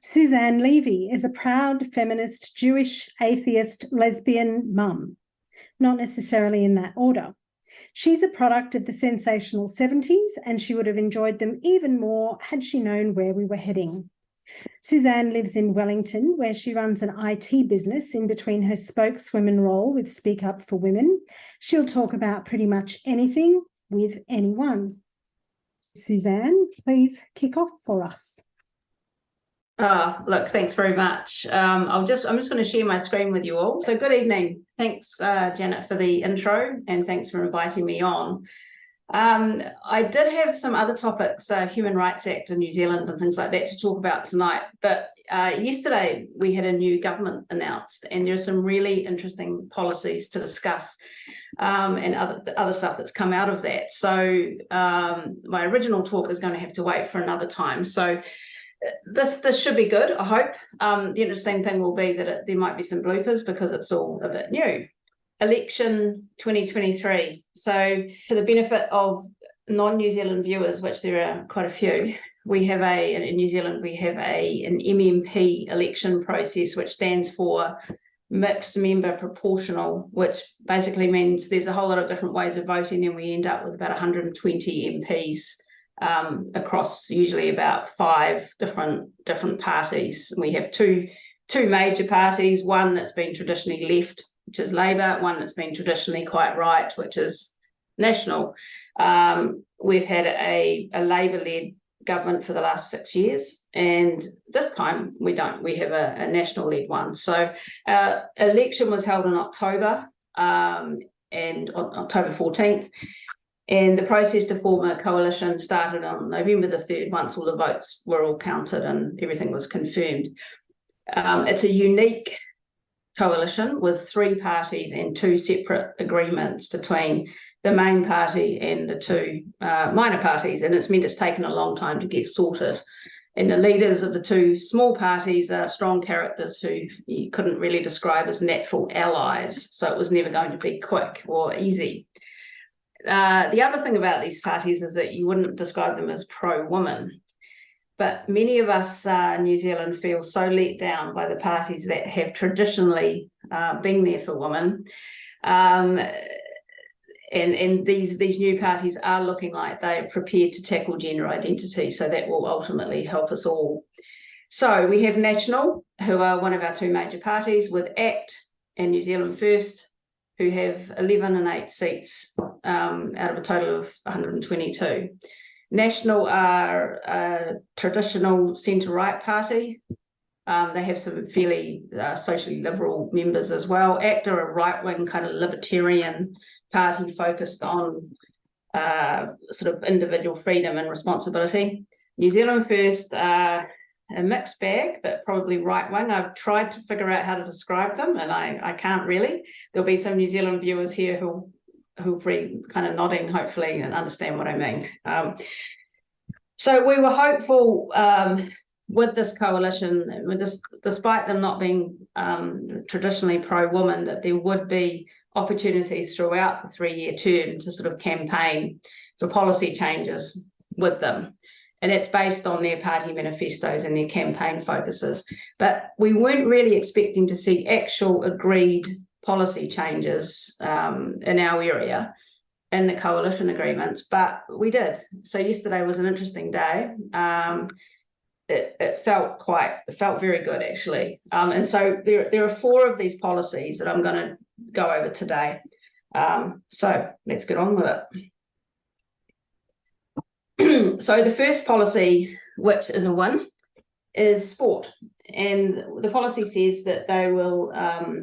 Suzanne Levy is a proud feminist, Jewish, atheist, lesbian mum, not necessarily in that order. She's a product of the sensational 70s, and she would have enjoyed them even more had she known where we were heading. Suzanne lives in Wellington, where she runs an IT business in between her spokeswoman role with Speak Up for Women. She'll talk about pretty much anything with anyone. Suzanne, please kick off for us. Look, thanks very much. I'm just going to share my screen with you all. So good evening. Thanks, Janet, for the intro, and thanks for inviting me on. I did have some other topics, Human Rights Act in New Zealand and things like that, to talk about tonight. But yesterday we had a new government announced, and there's some really interesting policies to discuss and other stuff that's come out of that. So my original talk is going to have to wait for another time. So this should be good, I hope. The interesting thing will be that there might be some bloopers because it's all a bit new. Election 2023. So for the benefit of non-New Zealand viewers, which there are quite a few, in New Zealand we have an MMP election process, which stands for mixed member proportional, which basically means there's a whole lot of different ways of voting, and we end up with about 120 MPs across usually about 5 different parties. We have two major parties, one that's been traditionally left, which is Labour, one that's been traditionally quite right, which is National. We've had a Labour-led government for the last 6 years, and this time we don't. We have a National-led one. So election was held in October, and on October 14th, and the process to form a coalition started on November the 3rd, once all the votes were all counted and everything was confirmed. It's a unique coalition with 3 parties and 2 separate agreements between the main party and the 2 minor parties, and it's meant it's taken a long time to get sorted. And the leaders of the 2 small parties are strong characters who you couldn't really describe as natural allies, so it was never going to be quick or easy. The other thing about these parties is that you wouldn't describe them as pro-woman, but many of us in New Zealand feel so let down by the parties that have traditionally been there for women. And these new parties are looking like they're prepared to tackle gender identity, so that will ultimately help us all. So we have National, who are one of our 2 major parties, with ACT and New Zealand First, who have 11 and 8 seats out of a total of 122. National are a traditional centre-right party. They have some fairly socially liberal members as well. ACT are a right-wing kind of libertarian party focused on sort of individual freedom and responsibility. New Zealand First are a mixed bag, but probably right-wing. I've tried to figure out how to describe them, and I can't really. There'll be some New Zealand viewers here who'll be kind of nodding, hopefully, and understand what I mean. So we were hopeful with this coalition, despite them not being traditionally pro-woman, that there would be opportunities throughout the 3-year term to sort of campaign for policy changes with them. And it's based on their party manifestos and their campaign focuses. But we weren't really expecting to see actual agreed policy changes in our area in the coalition agreements, but we did. So yesterday was an interesting day. It felt very good, actually. And so there are 4 of these policies that I'm going to go over today. So let's get on with it. So the first policy, which is a win, is sport. And the policy says that they will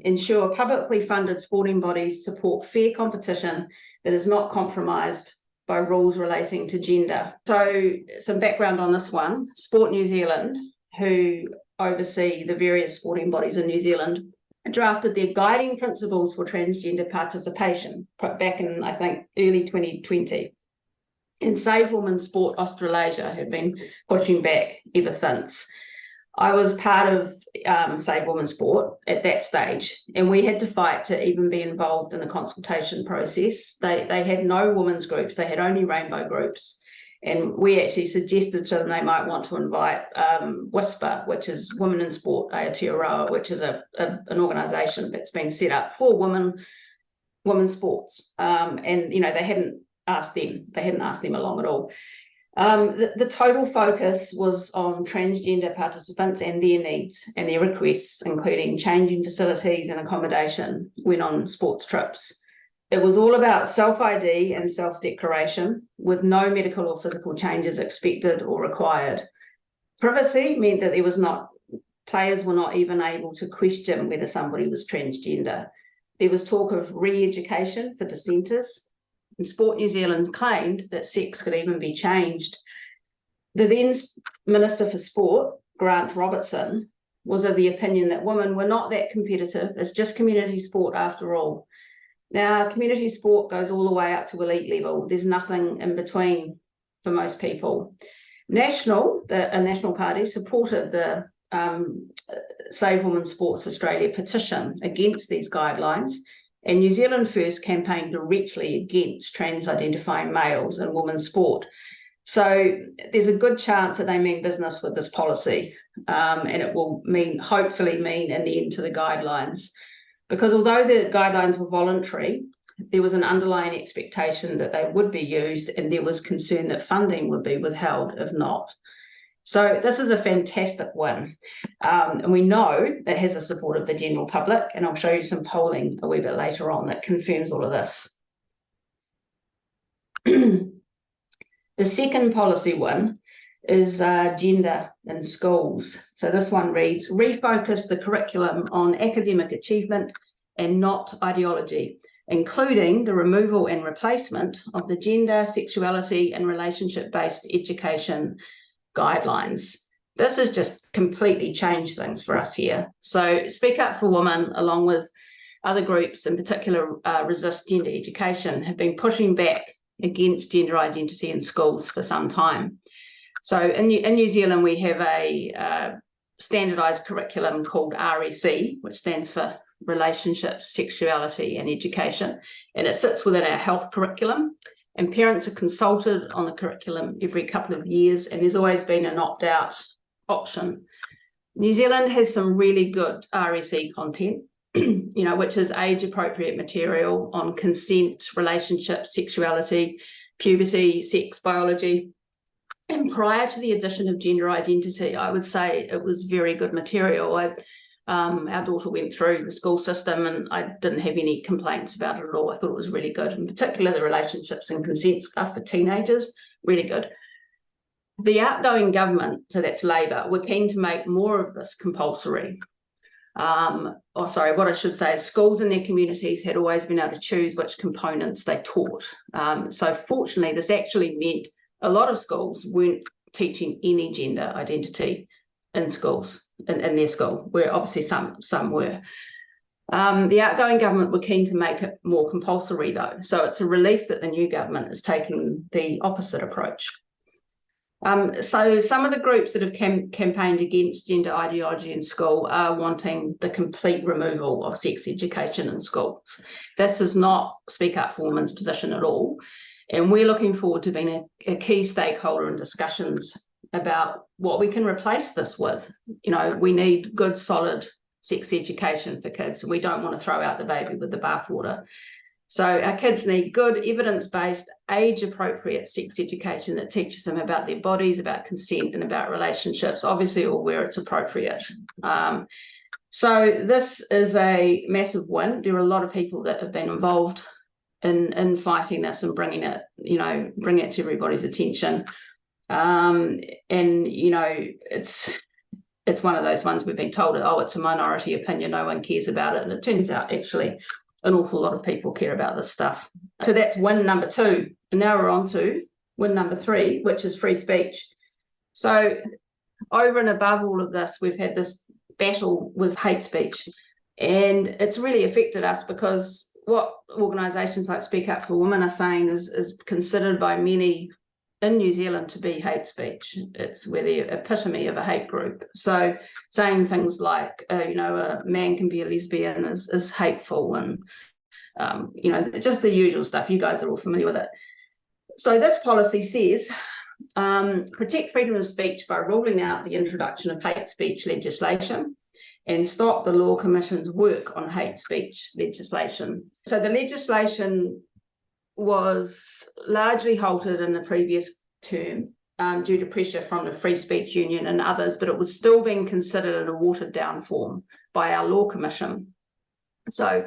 ensure publicly funded sporting bodies support fair competition that is not compromised by rules relating to gender. So some background on this one. Sport New Zealand, who oversee the various sporting bodies in New Zealand, drafted their guiding principles for transgender participation back in, I think, early 2020. And Save Women's Sport Australasia have been pushing back ever since. I was part of Save Women's Sport at that stage, and we had to fight to even be involved in the consultation process. They had no women's groups, they had only rainbow groups. And we actually suggested to them they might want to invite WISPA, which is Women in Sport Aotearoa, which is an organisation that's been set up for women's sports. And they hadn't asked them along at all. The total focus was on transgender participants and their needs and their requests, including changing facilities and accommodation when on sports trips. It was all about self-ID and self-declaration, with no medical or physical changes expected or required. Privacy meant that players were not even able to question whether somebody was transgender. There was talk of re-education for dissenters. And Sport New Zealand claimed that sex could even be changed. The then Minister for Sport, Grant Robertson, was of the opinion that women were not that competitive. It's just community sport after all. Now, community sport goes all the way up to elite level. There's nothing in between for most people. A National Party supported the Save Women's Sports Australia petition against these guidelines, and New Zealand First campaigned directly against trans-identifying males in women's sport. So there's a good chance that they mean business with this policy, and it will hopefully mean an end to the guidelines. Because although the guidelines were voluntary, there was an underlying expectation that they would be used, and there was concern that funding would be withheld if not. So this is a fantastic win, and we know it has the support of the general public, and I'll show you some polling a wee bit later on that confirms all of this. The second policy win is gender in schools. So this one reads, refocus the curriculum on academic achievement and not ideology, including the removal and replacement of the gender, sexuality and relationship-based education guidelines. This has just completely changed things for us here. So Speak Up for Women, along with other groups, in particular Resist Gender Education, have been pushing back against gender identity in schools for some time. So in New Zealand, we have a standardised curriculum called REC, which stands for Relationships, Sexuality and Education, and it sits within our health curriculum. And parents are consulted on the curriculum every couple of years, and there's always been an opt-out option. New Zealand has some really good REC content, which is age-appropriate material on consent, relationships, sexuality, puberty, sex, biology. And prior to the addition of gender identity, I would say it was very good material. Our daughter went through the school system and I didn't have any complaints about it at all. I thought it was really good, in particular the relationships and consent stuff for teenagers, really good. The outgoing government, so that's Labor, were keen to make more of this compulsory. What I should say is schools in their communities had always been able to choose which components they taught. So fortunately, this actually meant a lot of schools weren't teaching any gender identity in schools, in their school, where obviously some were. The outgoing government were keen to make it more compulsory though. So it's a relief that the new government is taking the opposite approach. So some of the groups that have campaigned against gender ideology in school are wanting the complete removal of sex education in schools. This is not Speak Up for Women's position at all. And we're looking forward to being a key stakeholder in discussions about what we can replace this with. We need good, solid sex education for kids. We don't want to throw out the baby with the bathwater. So our kids need good, evidence-based, age-appropriate sex education that teaches them about their bodies, about consent, and about relationships, obviously, or where it's appropriate. So this is a massive win. There are a lot of people that have been involved in fighting this and bringing it to everybody's attention. It's one of those ones we've been told, oh, it's a minority opinion, no one cares about it. And it turns out actually an awful lot of people care about this stuff. So that's win number 2. And now we're on to win number 3, which is free speech. So over and above all of this, we've had this battle with hate speech. And it's really affected us because what organisations like Speak Up for Women are saying is considered by many in New Zealand to be hate speech. We're the epitome of a hate group. So saying things like, a man can be a lesbian is hateful and, just the usual stuff. You guys are all familiar with it. So this policy says protect freedom of speech by ruling out the introduction of hate speech legislation, and stop the Law Commission's work on hate speech legislation. So the legislation was largely halted in the previous term due to pressure from the Free Speech Union and others, but it was still being considered in a watered down form by our Law Commission. So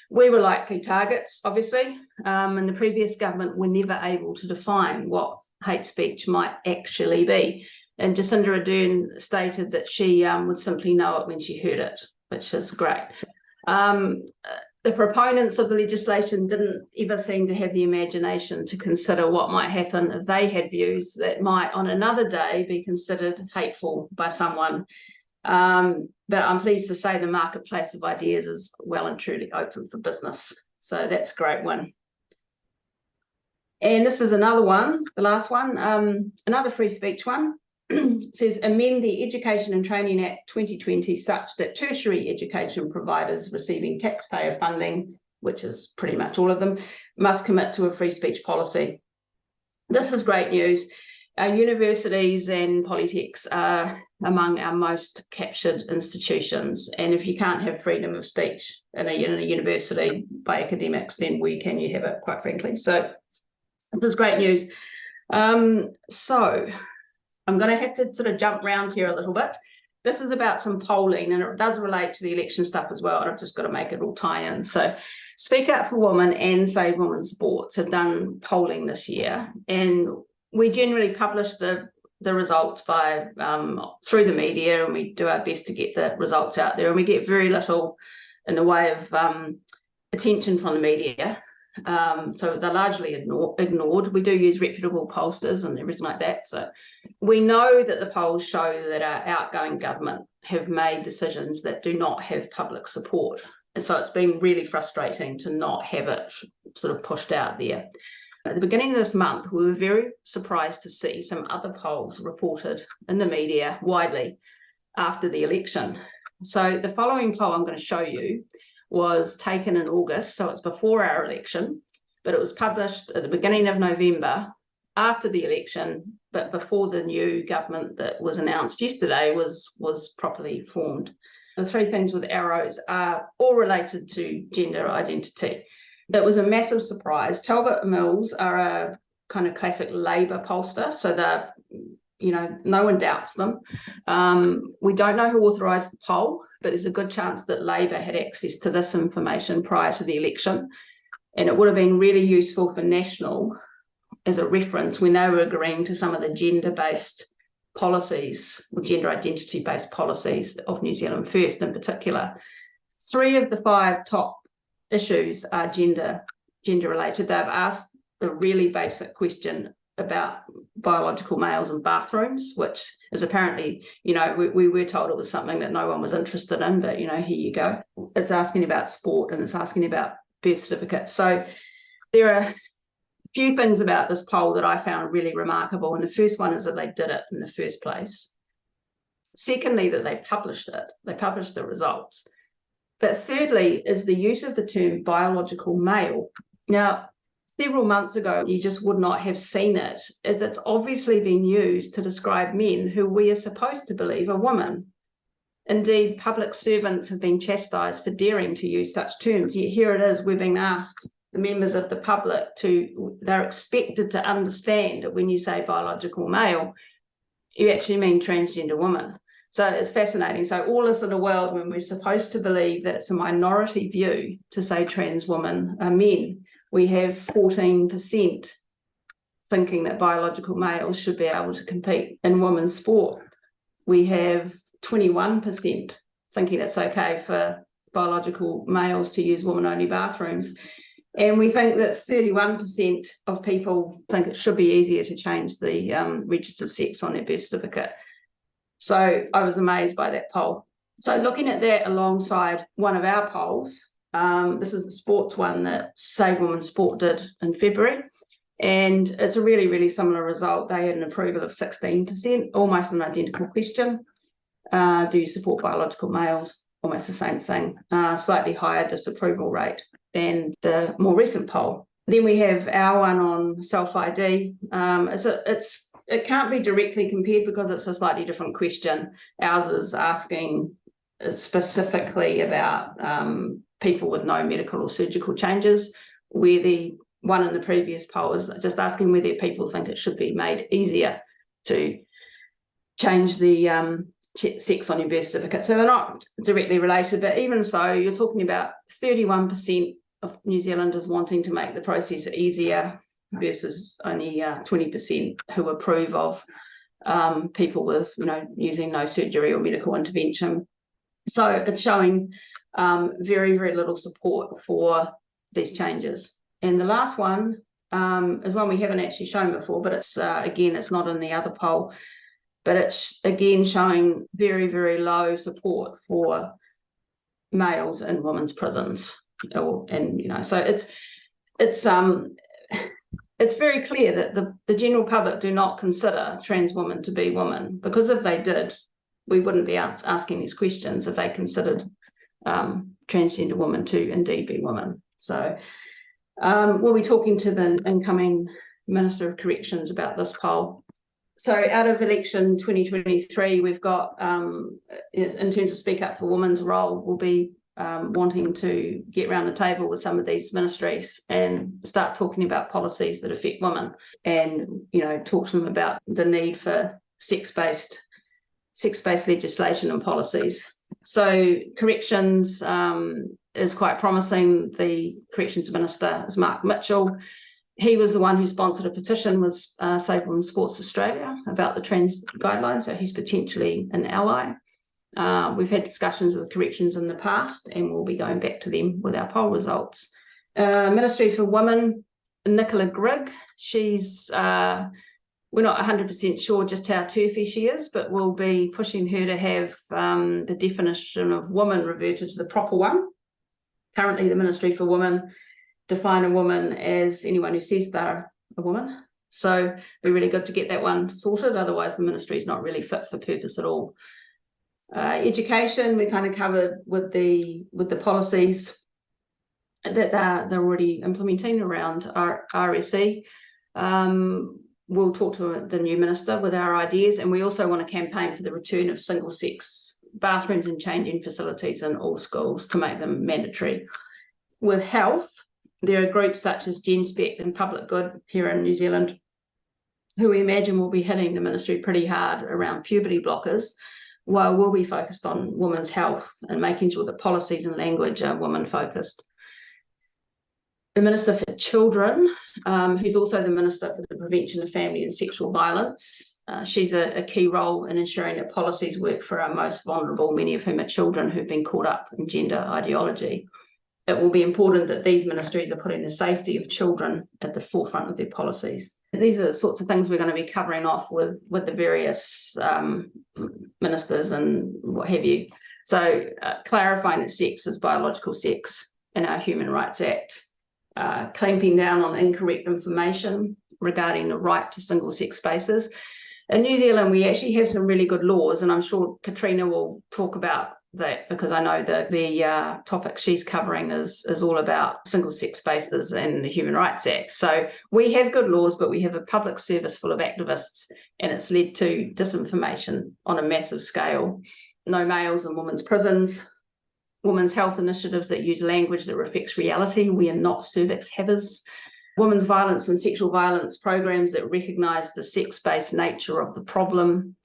we were likely targets, obviously, and the previous government were never able to define what hate speech might actually be. And Jacinda Ardern stated that she would simply know it when she heard it, which is great. The proponents of the legislation didn't ever seem to have the imagination to consider what might happen if they had views that might on another day be considered hateful by someone. But I'm pleased to say the marketplace of ideas is well and truly open for business. So that's a great one. And this is another one, the last one, another free speech one. It says amend the Education and Training Act 2020 such that tertiary education providers receiving taxpayer funding, which is pretty much all of them, must commit to a free speech policy. This is great news. Our universities and polytechs are among our most captured institutions, and if you can't have freedom of speech in a university by academics, then where can you have it, quite frankly? So this is great news. So I'm going to have to sort of jump around here a little bit. This is about some polling, and it does relate to the election stuff as well, and I've just got to make it all tie in. So Speak Up for Women and Save Women's Sports have done polling this year, and we generally publish the results by through the media, and we do our best to get the results out there, and we get very little in the way of attention from the media. So they're largely ignored. We do use reputable pollsters and everything like that. So we know that the polls show that our outgoing government have made decisions that do not have public support. And so it's been really frustrating to not have it sort of pushed out there. At the beginning of this month, we were very surprised to see some other polls reported in the media widely after the election. So the following poll I'm going to show you was taken in August, so it's before our election, but it was published at the beginning of November after the election, but before the new government that was announced yesterday was properly formed. The three things with arrows are all related to gender identity. It was a massive surprise. Talbot Mills are a kind of classic Labour pollster, so they're, no one doubts them. We don't know who authorised the poll, but there's a good chance that Labour had access to this information prior to the election, and it would have been really useful for National as a reference when they were agreeing to some of the gender-based policies, or gender identity-based policies of New Zealand First in particular. 3 of the 5 top issues are gender-related. They've asked a really basic question about biological males in bathrooms, which is apparently, we were told it was something that no one was interested in, but, here you go. It's asking about sport, and it's asking about birth certificates. So there are a few things about this poll that I found really remarkable, and the first one is that they did it in the first place. Secondly, that they published it. They published the results. But thirdly is the use of the term biological male. Now, several months ago, you just would not have seen it, as it's obviously been used to describe men who we are supposed to believe are women. Indeed, public servants have been chastised for daring to use such terms, yet here it is, we're being asked, the members of the public, they're expected to understand that when you say biological male, you actually mean transgender woman. So it's fascinating. So all this in a world when we're supposed to believe that it's a minority view to say trans women are men, we have 14% thinking that biological males should be able to compete in women's sport. We have 21% thinking it's okay for biological males to use women-only bathrooms. And we think that 31% of people think it should be easier to change the registered sex on their birth certificate. So I was amazed by that poll. So looking at that alongside one of our polls, this is the sports one that Save Women's Sport did in February, and it's a really, really similar result. They had an approval of 16%, almost an identical question. Do you support biological males? Almost the same thing, slightly higher disapproval rate than the more recent poll. Then we have our one on self-ID. It's it can't be directly compared because it's a slightly different question. Ours is asking specifically about people with no medical or surgical changes, where the one in the previous poll is just asking whether people think it should be made easier to change the sex on your birth certificate. So they're not directly related, but even so, you're talking about 31% of New Zealanders wanting to make the process easier versus only 20% who approve of people with, using no surgery or medical intervention. So it's showing very, very little support for these changes. And the last one is one we haven't actually shown before, but it's again, it's not in the other poll, but it's again showing very, very low support for males in women's prisons. So it's very clear that the general public do not consider trans women to be women, because if they did, we wouldn't be asking these questions if they considered transgender women to indeed be women. So we'll be talking to the incoming Minister of Corrections about this poll. So out of election 2023, we've got, in terms of Speak Up for Women's role, we'll be wanting to get around the table with some of these ministries and start talking about policies that affect women, and talk to them about the need for sex-based legislation and policies. So corrections is quite promising. The corrections minister is Mark Mitchell. He was the one who sponsored a petition with Safe Women's Sports Australia about the trans guidelines, so he's potentially an ally. We've had discussions with corrections in the past, and we'll be going back to them with our poll results. Ministry for Women, Nicola Grigg, she's we're not 100% sure just how turfy she is, but we'll be pushing her to have the definition of woman reverted to the proper one. Currently, the Ministry for Women define a woman as anyone who says they're a woman. So it'd be really good to get that one sorted. Otherwise, the ministry is not really fit for purpose at all. Education, we kind of covered with the policies that they're already implementing around our RSE. We'll talk to the new minister with our ideas, and we also want to campaign for the return of single-sex bathrooms and changing facilities in all schools to make them mandatory. With health, there are groups such as GenSpec and Public Good here in New Zealand who we imagine will be hitting the ministry pretty hard around puberty blockers, while we'll be focused on women's health and making sure that policies and language are women-focused. The Minister for Children, who's also the Minister for the Prevention of Family and Sexual Violence, she's a key role in ensuring that policies work for our most vulnerable, many of whom are children who've been caught up in gender ideology. It will be important that these ministries are putting the safety of children at the forefront of their policies. These are the sorts of things we're going to be covering off with the various ministers and what have you. So clarifying that sex is biological sex in our Human Rights Act, clamping down on incorrect information regarding the right to single-sex spaces. In New Zealand, we actually have some really good laws, and I'm sure Katrina will talk about that, because I know that the topic she's covering is all about single-sex spaces and the Human Rights Act. So we have good laws, but we have a public service full of activists, and it's led to disinformation on a massive scale. No males in women's prisons, women's health initiatives that use language that reflects reality. We are not cervix havers. Women's violence and sexual violence programs that recognise the sex-based nature of the problem.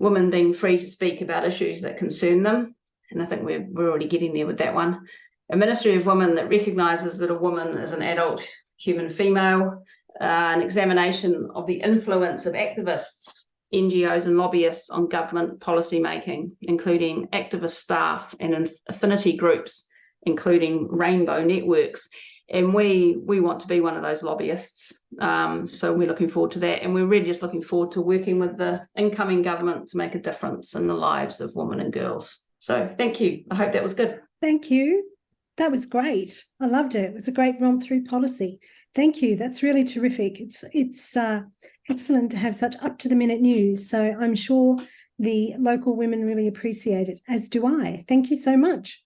Women being free to speak about issues that concern them. And I think we're already getting there with that one. A Ministry of Women that recognises that a woman is an adult human female. An examination of the influence of activists, NGOs and lobbyists on government policy making, including activist staff and affinity groups, including rainbow networks. And we want to be one of those lobbyists. So we're looking forward to that. And we're really just looking forward to working with the incoming government to make a difference in the lives of women and girls. So thank you. I hope that was good. Thank you. That was great. I loved it. It was a great romp through policy. Thank you. That's really terrific. It's excellent to have such up-to-the-minute news. So I'm sure the local women really appreciate it, as do I. Thank you so much.